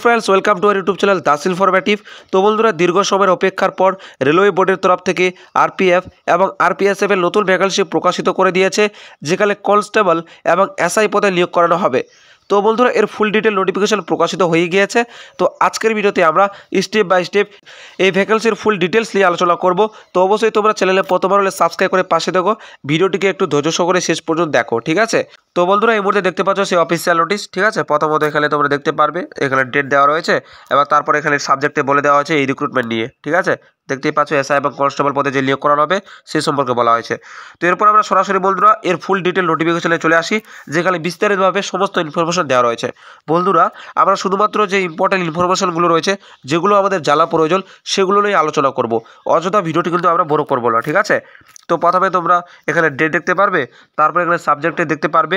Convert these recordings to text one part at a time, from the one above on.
Friends welcome to our YouTube channel Das informative. तो बंधुरा दीर्घ समय अपेक्षार पर रेलवे बोर्डर तरफ থেকে आरपीएफ এবং আরপিএসএফ এর নতুন ভ্যাকেন্সি প্রকাশিত করে দিয়েছে, যেখানে কনস্টেবল এবং এসআই পদে নিয়োগ করানো হবে। তো বন্ধুরা এর ফুল ডিটেল নোটিফিকেশন প্রকাশিত হয়ে গিয়েছে। তো আজকের ভিডিওতে আমরা স্টেপ বাই স্টেপ এই ভ্যাকেন্সির ফুল ডিটেলস নিয়ে আলোচনা করব। তো অবশ্যই তোমরা চ্যানেলে প্রথমবার হলে সাবস্ক্রাইব করে পাশে দেখো, ভিডিওটিকে একটু ধৈর্য সহকারে শেষ পর্যন্ত দেখো, ঠিক আছে। তো বন্ধুরা এই মুহূর্তে দেখতে পাচ্ছ সেই অফিসিয়াল নোটিশ, ঠিক আছে। প্রথমত এখানে তোমরা দেখতে পারবে এখানে ডেট দেওয়া রয়েছে এবং তারপর এখানে সাবজেক্টে বলে দেওয়া হয়েছে এই রিক্রুটমেন্ট নিয়ে, ঠিক আছে। দেখতেই পাচ্ছ এসআই এবং কনস্টেবল পদে যে নিয়োগ করানো হবে সেই সম্পর্কে বলা হয়েছে। তো এরপর আমরা সরাসরি বন্ধুরা এর ফুল ডিটেল নোটিফিকেশনে চলে আসি, যেখানে বিস্তারিতভাবে সমস্ত ইনফরমেশন দেওয়া রয়েছে। বন্ধুরা আমরা শুধুমাত্র যে ইম্পর্টেন্ট ইনফরমেশনগুলো রয়েছে, যেগুলো আমাদের জানা প্রয়োজন, সেগুলো নিয়ে আলোচনা করব। অযথা ভিডিওটি কিন্তু আমরা বড় করবো না, ঠিক আছে। তো প্রথমে তোমরা এখানে ডেট দেখতে পারবে, তারপর এখানে সাবজেক্টে দেখতে পারবে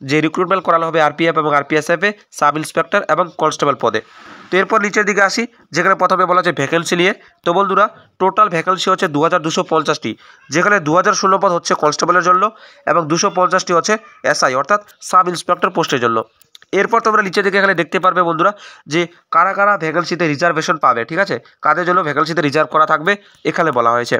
যে রিক্রুটমেন্ট করানো হবে আরপিএফ এবং আরপিএসএফে সাব ইন্সপেক্টর এবং কনস্টেবল পদে। তো এরপর নিচের দিকে আসি, যেখানে প্রথমে বলা হচ্ছে ভ্যাকেন্সি নিয়ে। তো বন্ধুরা টোটাল ভ্যাকেন্সি হচ্ছে 2250টি, যেখানে 2016 পদ হচ্ছে কনস্টেবলের জন্য এবং 250টি হচ্ছে এসআই অর্থাৎ সাব ইন্সপেক্টর পোস্টের জন্য। এরপর তোমরা নিচের দিকে এখানে দেখতে পারবে বন্ধুরা যে কারা কারা ভ্যাকেন্সিতে রিজার্ভেশন পাবে, ঠিক আছে, কাদের জন্য ভ্যাকেন্সিতে রিজার্ভ করা থাকবে এখানে বলা হয়েছে।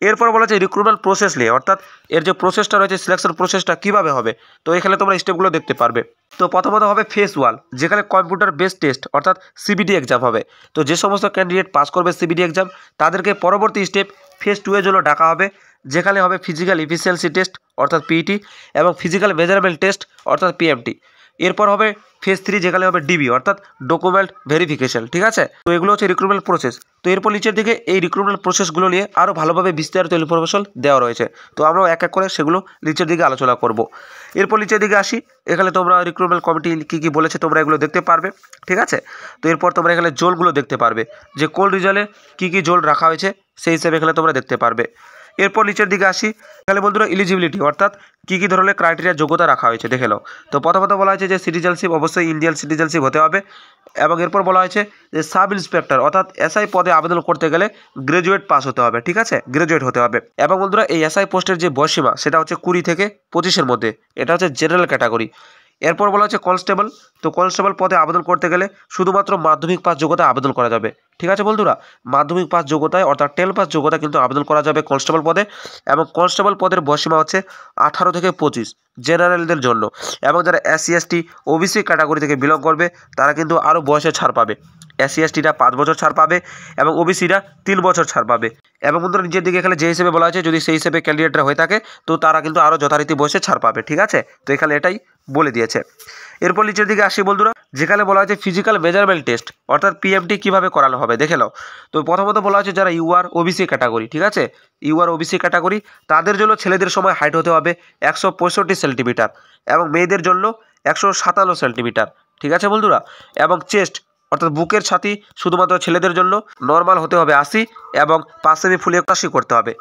এরপর বলা হচ্ছে রিক্রুটমেন্ট প্রসেস নিয়ে, অর্থাৎ এর যে প্রসেসটা রয়েছে সিলেকশন প্রসেসটা কীভাবে হবে। তো এখানে তোমরা স্টেপগুলো দেখতে পারবে। তো প্রথমত হবে ফেস 1, যেখানে কম্পিউটার বেসড টেস্ট অর্থাৎ সিবিটি এক্সাম হবে। তো যে সমস্ত ক্যান্ডিডেট পাস করবে সিবিটি এক্সাম, তাদেরকে পরবর্তী স্টেপ ফেস 2 এর জন্য ডাকা হবে, যেখানে হবে ফিজিক্যাল এফিসিয়েন্সি টেস্ট অর্থাৎ পিইটি এবং ফিজিক্যাল মেজারমেন্ট টেস্ট অর্থাৎ পিএমটি। এরপর হবে ফেজ 3, যেখানে হবে ডিবি অর্থাৎ ডকুমেন্ট ভেরিফিকেশন, ঠিক আছে। তো এগুলো হচ্ছে রিক্রুটমেন্ট প্রসেস। তো এরপর নিচের দিকে এই রিক্রুটমেন্ট প্রসেসগুলো নিয়ে আরও ভালোভাবে বিস্তারিত ইনফরমেশন দেওয়া রয়েছে। তো আমরা এক এক করে সেগুলো নিচের দিকে আলোচনা করব। এরপর নিচের দিকে আসি, এখানে তোমরা রিক্রুটমেন্ট কমিটি কী কী বলেছে তোমরা এগুলো দেখতে পারবে, ঠিক আছে। তো এরপর তোমরা এখানে জোলগুলো দেখতে পারবে, যে কোন রিজাল্টে কী কী জোল রাখা হয়েছে সেই হিসেবে এখানে তোমরা দেখতে পারবে। এরপর নিচের দিকে আসি, এখানে বন্ধুরা এলিজিবিলিটি অর্থাৎ কী কী ধরনের ক্রাইটেরিয়া যোগ্যতা রাখা হয়েছে দেখে নাও। তো প্রথমত বলা হয়েছে যে সিটিজেনশিপ অবশ্যই ইন্ডিয়ান সিটিজেনশিপ হতে হবে, এবং এরপর বলা হয়েছে যে সাব ইন্সপেক্টর অর্থাৎ এসআই পদে আবেদন করতে গেলে গ্র্যাজুয়েট পাস হতে হবে, ঠিক আছে, গ্র্যাজুয়েট হতে হবে। এবং বন্ধুরা এই এসআই পোস্টের যে বয়সীমা সেটা হচ্ছে 20 থেকে 25-এর মধ্যে, এটা হচ্ছে জেনারেল ক্যাটাগরি। এরপর বলা হচ্ছে কনস্টেবল। তো কনস্টেবল পদে আবেদন করতে গেলে শুধুমাত্র মাধ্যমিক পাস যোগ্যতায় আবেদন করা যাবে, ঠিক আছে বন্ধুরা। মাধ্যমিক পাস যোগ্যতায় অর্থাৎ 10 পাস যোগ্যতা কিন্তু আবেদন করা যাবে কনস্টেবল পদে। এবং কনস্টেবল পদের বয়সীমা হচ্ছে 18 থেকে 25 জেনারেলদের জন্য। এবং যারা এসসি এসটি ওবিসি ক্যাটাগরি থেকে বিলং করবে তারা কিন্তু আরও বয়সে ছাড় পাবে। এসসি এসটিটা 5 বছর ছাড় পাবে এবং ওবিসিরা 3 বছর ছাড় পাবে। এবং বন্ধুরা নিচের দিকে এখানে যে হিসেবে বলা হয়েছে যদি সেই হিসেবে ক্যান্ডিডেটরা হয়ে থাকে তো তারা কিন্তু আরও যথারীতি বয়সে ছাড় পাবে, ঠিক আছে। তো এখানে এটাই বলে দিয়েছে। এরপর নিচের দিকে আসি বন্ধুরা, যেখানে বলা হয়েছে ফিজিক্যাল মেজারমেন্ট টেস্ট অর্থাৎ পিএমটি কীভাবে করানো হবে দেখে নাও। তো প্রথমত বলা হয়েছে যারা ইউআর ওবিসি ক্যাটাগরি, ঠিক আছে, ইউআর ওবিসি ক্যাটাগরি তাদের জন্য ছেলেদের সময় হাইট হতে হবে 165 সেন্টিমিটার এবং মেয়েদের জন্য 157 সেন্টিমিটার, ঠিক আছে বন্ধুরা। এবং চেস্ট অর্থাৎ বুকের ছাতি শুধুমাত্র ছেলেদের জন্য নর্মাল হতে হবে 80 এবং 5 সেমি ফুলিয়ে 80 করতে হবে।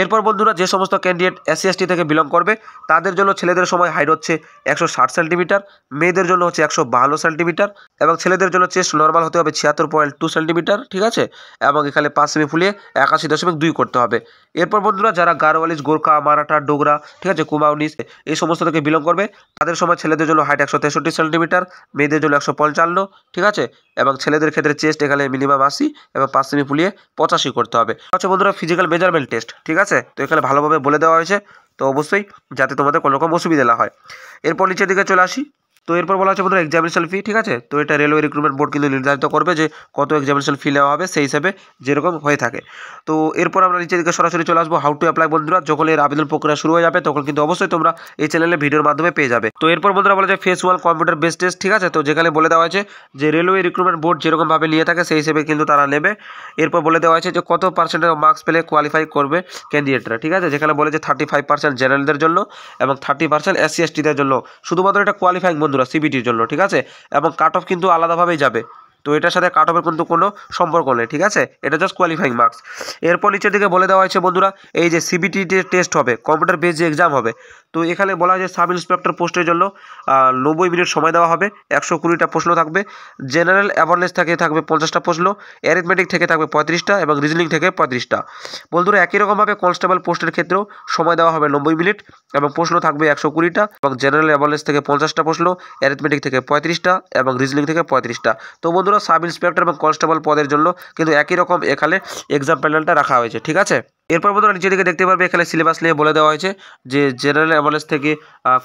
এরপর বন্ধুরা যে সমস্ত ক্যান্ডিডেট এসসি এসটি থেকে বিলং করবে তাদের জন্য ছেলেদের সময় হাইট হচ্ছে 160 সেন্টিমিটার, মেয়েদের জন্য হচ্ছে 152 সেন্টিমিটার এবং ছেলেদের জন্য চেস্ট নর্মাল হতে হবে 76.2 সেন্টিমিটার, ঠিক আছে। এবং এখানে 5 সেমি ফুলিয়ে 81.2 করতে হবে। এরপর বন্ধুরা যারা গারোয়ালিজ, গোর্খা, মারাঠা, ডোগরা, ঠিক আছে, কুমাউনিস এই সমস্ত থেকে বিলং করবে তাদের সময় ছেলেদের জন্য হাইট 163 সেন্টিমিটার, মেয়েদের জন্য 155, ঠিক আছে। এবং ছেলেদের ক্ষেত্রে চেস্ট এখানে মিনিমাম 80 এবং 5 সেমি ফুলিয়ে 85 করতে হবে। আচ্ছা বন্ধুরা ফিজিক্যাল মেজারমেন্ট টেস্ট, ঠিক আছে। তো এখানে ভালোভাবে বলে দেওয়া হয়েছে, তো অবশ্যই যাতে তোমাদের কোনো রকম অসুবিধা না হয়। এরপর নিচের দিকে চলে আসি। তো এরপর বলা হচ্ছে বন্ধুরা এক্সামিনেশন ফি, ঠিক আছে। তো এটা রেলওয়ে রিক্রুটমেন্ট বোর্ড কিন্তু নির্ধারিত করবে যে কত এক্সামিনেশন ফি নেওয়া হবে সেই হিসাবে যেরকম হয়ে থাকে। তো এরপর আমরা নিচের দিকে সরাসরি চলে আসবো হাউ টু অ্যাপ্লাই। বন্ধুরা যখন এর আবেদন প্রক্রিয়া শুরু হয়ে যাবে তখন কিন্তু অবশ্যই তোমরা এই চ্যানেলে ভিডিওর মাধ্যমে পেয়ে যাবে। তো এরপর বন্ধুরা বলা যায় ফেস 1 কম্পিউটার বেসড টেস্ট, ঠিক আছে। তো যেখানে বলে দেওয়া হয়েছে যে রেলওয়ে রিক্রুটমেন্ট বোর্ড যেরকমভাবে নিয়ে থাকে সেই হিসেবে কিন্তু তারা নেবে। এরপর বলে দেওয়া হয়েছে যে কত পার্সেন্টের মার্কস পেলে কোয়ালিফাই করবে ক্যান্ডিডেটরা, ঠিক আছে। যেখানে বলেছে 35% জেনারেলদের জন্য এবং 30% এসসি এসটিদের জন্য, শুধুমাত্র এটা কোয়ালিফাইং বন্ধুরা সিবিটির জন্য, ঠিক আছে। এবং কাট অফ কিন্তু আলাদাভাবেই যাবে, তো এটার সাথে কাট অফের কিন্তু কোনো সম্পর্ক নেই, ঠিক আছে, এটা জাস্ট কোয়ালিফাইং মার্কস। এরপর নিচের দিকে বলে দেওয়া হয়েছে বন্ধুরা এই যে সিবিটি টেস্ট হবে, কম্পিউটার বেস যে এক্সাম হবে, তো এখানে বলা হয় যে সাব ইন্সপেক্টর পোস্টের জন্য 90 মিনিট সময় দেওয়া হবে, 120টা প্রশ্ন থাকবে, জেনারেল অ্যাওয়ারনেস থেকে থাকবে 50টা প্রশ্ন, অ্যারিথমেটিক থেকে থাকবে 35টা এবং রিজনিং থেকে 35টা। বন্ধুরা একই রকমভাবে কনস্টেবল পোস্টের ক্ষেত্রেও সময় দেওয়া হবে 90 মিনিট এবং প্রশ্ন থাকবে 120টা এবং জেনারেল অ্যাওয়ারনেস থেকে 50টা প্রশ্ন, অ্যারিথমেটিক থেকে 35টা এবং রিজনিং থেকে 35টা। তো বন্ধুরা সাব ইন্সপেক্টর এবং কনস্টেবল পদের জন্য কিন্তু একই রকম এখানে এক্সাম প্যানেলটা রাখা হয়েছে, ঠিক আছে। এরপর বন্ধুরা নিচের দিকে দেখতে পারবে এখানে সিলেবাস নিয়ে বলে দেওয়া হয়েছে যে জেনারেল অ্যাওয়ারনেস থেকে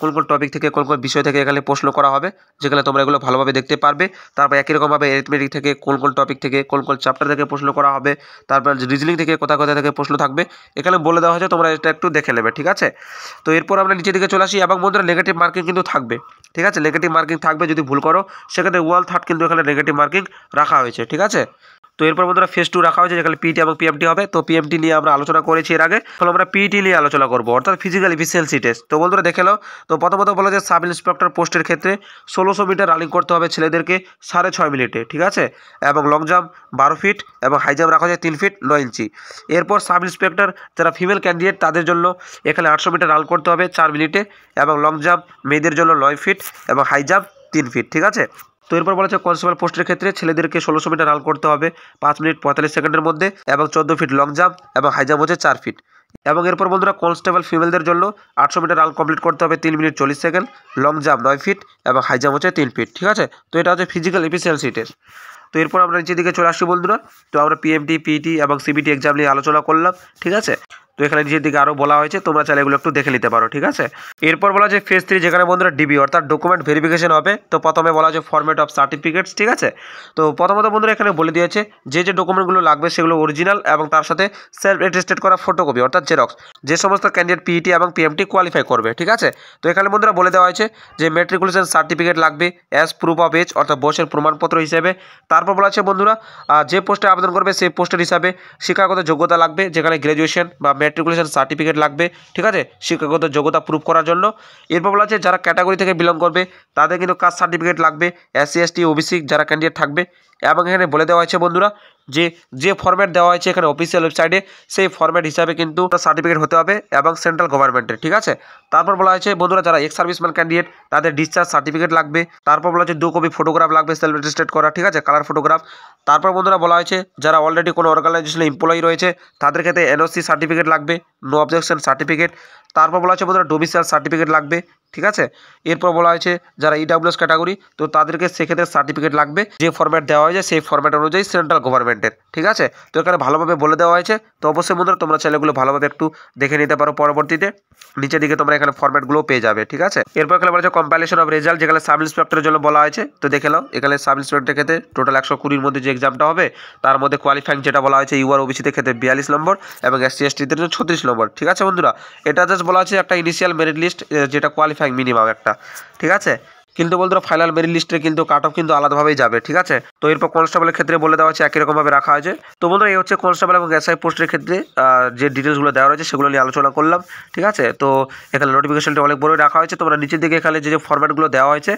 কোন কোন টপিক থেকে কোন কোন বিষয় থেকে এখানে প্রশ্ন করা হবে, যেখানে তোমরা এগুলো ভালোভাবে দেখতে পারবে। তারপর একই রকমভাবে অ্যারিথমেটিক থেকে কোন কোন টপিক থেকে কোন কোন চ্যাপ্টার থেকে প্রশ্ন করা হবে, তারপর রিজনিং থেকে কোথা কোথা থেকে প্রশ্ন থাকবে এখানে বলে দেওয়া হয়েছে, তোমরা এটা একটু দেখে নেবে, ঠিক আছে। তো এরপর আমরা নিচের দিকে চলে আসি এবং বন্ধুরা নেগেটিভ মার্কিং কিন্তু থাকবে, ঠিক আছে, নেগেটিভ মার্কিং থাকবে যদি ভুল করো সেক্ষেত্রে 1/3 কিন্তু এখানে নেগেটিভ মার্কিং রাখা হয়েছে, ঠিক আছে। তো এরপর বন্ধুরা ফেজ 2 রাখা হয়েছে যেখানে পিটি এবং পিএমটি হবে। তো পিএমটি নিয়ে আমরা আলোচনা করেছি এর আগে, এখন আমরা পিটি নিয়ে আলোচনা করব, অর্থাৎ ফিজিক্যাল এফিসিয়েন্সি টেস্ট। তো বন্ধুরা দেখে নাও, তো প্রথমত বলা যে সাব ইন্সপেক্টর পোস্টের ক্ষেত্রে 1600 মিটার রানিং করতে হবে ছেলেদেরকে 6.5 মিনিটে, ঠিক আছে, এবং লং জাম্প 12 ফিট এবং হাই জাম্প রাখা যায় 3 ফিট 9 ইঞ্চি। এরপর সাব ইন্সপেক্টর যারা ফিমেল ক্যান্ডিডেট তাদের জন্য এখানে 800 মিটার রান করতে হবে 4 মিনিটে এবং লং জাম্প মেয়েদের জন্য 9 ফিট এবং হাই জাম্প 3 ফিট, ঠিক আছে। তো এরপর বলা হচ্ছে কনস্টেবল পোস্টের ক্ষেত্রে ছেলেদেরকে 1600 মিটার রান করতে হবে 5 মিনিট 45 সেকেন্ডের মধ্যে এবং 14 ফিট লং জাম্প এবং হাই জাম্প হচ্ছে 4 ফিট। এবং এরপর বন্ধুরা কনস্টেবল ফিমেলদের জন্য 800 মিটার রান কমপ্লিট করতে হবে 3 minute 40 second, long jump 9 feet এবং হাই জাম্প হচ্ছে 3 ফিট, ঠিক আছে। তো এটা হচ্ছে ফিজিক্যাল এফিসিয়েন্সি টেস্ট। তো এরপর আমরা নিচের দিকে চলে আসছি বন্ধুরা, তো আমরা পিএমটি পিটি এবং সিবিটি এক্সাম নিয়ে আলোচনা করলাম, ঠিক আছে। তো এখানে নিচের দিকে আরও বলা হয়েছে, তোমরা চাইলে এগুলো একটু দেখে নিতে পারো, ঠিক আছে। এরপর বলা যে ফেজ 3 যেখানে বন্ধুরা ডিবি অর্থাৎ ডকুমেন্ট ভেরিফিকেশন হবে। তো প্রথমে বলা যে ফরম্যাট অফ সার্টিফিকেটস, ঠিক আছে। তো প্রথমত বন্ধুরা এখানে বলে দিয়েছে যে যে ডকুমেন্টগুলো লাগবে সেগুলো অরিজিনাল এবং তার সাথে সেলফ অ্যাটেস্টেড করা ফটোকপি অর্থাৎ জেরক্স, যে সমস্ত ক্যান্ডিডেট পিইটি এবং পিএমটি কোয়ালিফাই করবে, ঠিক আছে। তো এখানে বন্ধুরা বলে দেওয়া হয়েছে যে ম্যাট্রিকুলেশন সার্টিফিকেট লাগবে অ্যাজ প্রুফ অফ এজ অর্থাৎ বয়সের প্রমাণপত্র হিসেবে। তারপর বলা আছে বন্ধুরা যে পোস্টে আবেদন করবে সেই পোস্টের হিসাবে শিক্ষাগত যোগ্যতা লাগবে, যেখানে গ্র্যাজুয়েশন বা ম্যাট্রিকুলেশন সার্টিফিকেট লাগবে, ঠিক আছে, শিক্ষাগত যোগ্যতা প্রুফ করার জন্য। এরপর বলা আছে যারা ক্যাটাগরি থেকে বিলং করবে তাদের কিন্তু কাস্ট সার্টিফিকেট লাগবে, এসসি এসটি ওবিসি যারা ক্যান্ডিডেট থাকবে। এবং এখানে বলে দেওয়া হয়েছে বন্ধুরা যে ফরম্যাট দেওয়া হয়েছে এখানে অফিসিয়াল ওয়েবসাইটে সেই ফরম্যাট হিসাবে কিন্তু সার্টিফিকেট হতে হবে এবং সেন্ট্রাল গভর্নমেন্টের, ঠিক আছে। তারপর বলা হয়েছে বন্ধুরা যারা এক্স সার্ভিসম্যান ক্যান্ডিডেট তাদের ডিসচার্জ সার্টিফিকেট লাগবে। তারপর বলা হয়েছে 2 কপি ফটোগ্রাফ লাগবে সেলফ অ্যাটেস্টেড করা, ঠিক আছে, কালার ফটোগ্রাফ। তারপর বন্ধুরা বলা হয়েছে যারা অলরেডি কোনো অর্গানাইজেশনে এমপ্লয়ি রয়েছে তাদের ক্ষেত্রে এনওসি সার্টিফিকেট লাগবে, নো অবজেকশন সার্টিফিকেট। তারপর বলা হয়েছে বন্ধুরা ডোমিসাইল সার্টিফিকেট লাগবে, ঠিক আছে। এরপর বলা হয়েছে যারা ইডাব্লিউএস ক্যাটাগরি তো তাদেরকে সেক্ষেত্রে সার্টিফিকেট লাগবে, যে ফরম্যাট দেওয়া হয়েছে সেই ফরম্যাট অনুযায়ী সেন্ট্রাল গভর্নমেন্টের, ঠিক আছে। তো এখানে ভালোভাবে বলে দেওয়া হয়েছে। তো অবশ্যই বন্ধুরা তোমরা ছেলেগুলো ভালোভাবে একটু দেখে নিতে পারো, পরবর্তীতে নিচের দিকে তোমরা এখানে ফরম্যাটগুলো পেয়ে যাবে, ঠিক আছে। এরপর এখানে বলা হয়েছে কম্পাইলেশন অফ রেজাল্ট যেখানে সাব ইন্সপেক্টরের জন্য বলা হয়েছে। তো দেখে নাও এখানে সাব ইন্সপেক্টরের ক্ষেত্রে টোটাল 120-র মধ্যে যে এক্সামটা হবে তার মধ্যে কোয়ালিফাইং যেটা বলা হয়েছে ইউআর ওবিসিদের ক্ষেত্রে 42 নম্বর এবং এসসি এসটিদের জন্য 36 নম্বর, ঠিক আছে বন্ধুরা। এটা জাস্ট বলা হয়েছে একটা ইনিশিয়াল মেরিট লিস্ট যেটা কোয়ালিফাইং মিনিমাম একটা, ঠিক আছে। কিন্তু বন্ধুরা ফাইনাল মেরিট লিস্টে কিন্তু কাট অফ কিন্তু আলাদাভাবেই যাবে, ঠিক আছে। তো এরপর কনস্টেবলের ক্ষেত্রে বলে দেওয়া হচ্ছে একই রকমভাবে রাখা হয়েছে। তো বন্ধুরা এই হচ্ছে কনস্টেবল এবং এসআই পোস্টের ক্ষেত্রে যে ডিটেলসগুলো দেওয়া রয়েছে সেগুলো নিয়ে আলোচনা করলাম, ঠিক আছে। তো এখানে নোটিফিকেশনটা অনেক বড়ই রাখা হয়েছে। তোমরা নিচের দিকে এখানে যে ফরম্যাটগুলো দেওয়া হয়েছে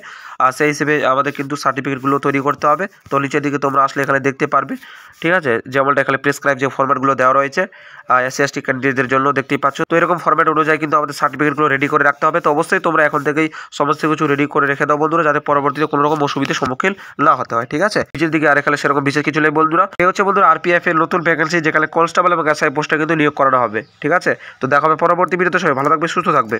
সেই হিসেবে আমাদের কিন্তু সার্টিফিকেটগুলো তৈরি করতে হবে। তো নিচের দিকে তোমরা আসলে এখানে দেখতে পারবে, ঠিক আছে, যেমনটা এখানে প্রেসক্রাইব যে ফরম্যাটগুলো দেওয়া রয়েছে এসসি এসটি ক্যান্ডিডেটদের জন্য দেখতেই পাচ্ছ। তো এরকম ফরম্যাট অনুযায়ী কিন্তু আমাদের সার্টিফিকেটগুলো রেডি করে রাখতে হবে। তো অবশ্যই তোমরা এখন থেকেই সমস্ত কিছু রেডি করে রেখে দাও বন্ধুরা, যাতে পরবর্তীতে কোনো রকম অসুবিধার সম্মুখীন না হতে হয়, ঠিক আছে। নিচের দিকে আর এখানে সেরকম বিশেষ কিছু নেই বন্ধুরা। এই হচ্ছে বন্ধুরা আরপিএফ এর নতুন ভ্যাকেন্সি যেখানে কনস্টেবল এবং এসআই পোস্টে কিন্তু নিয়োগ করানো হবে, ঠিক আছে। তো দেখা হবে পরবর্তী ভিডিওতে, সবাই ভালো থাকবে সুস্থ থাকবে।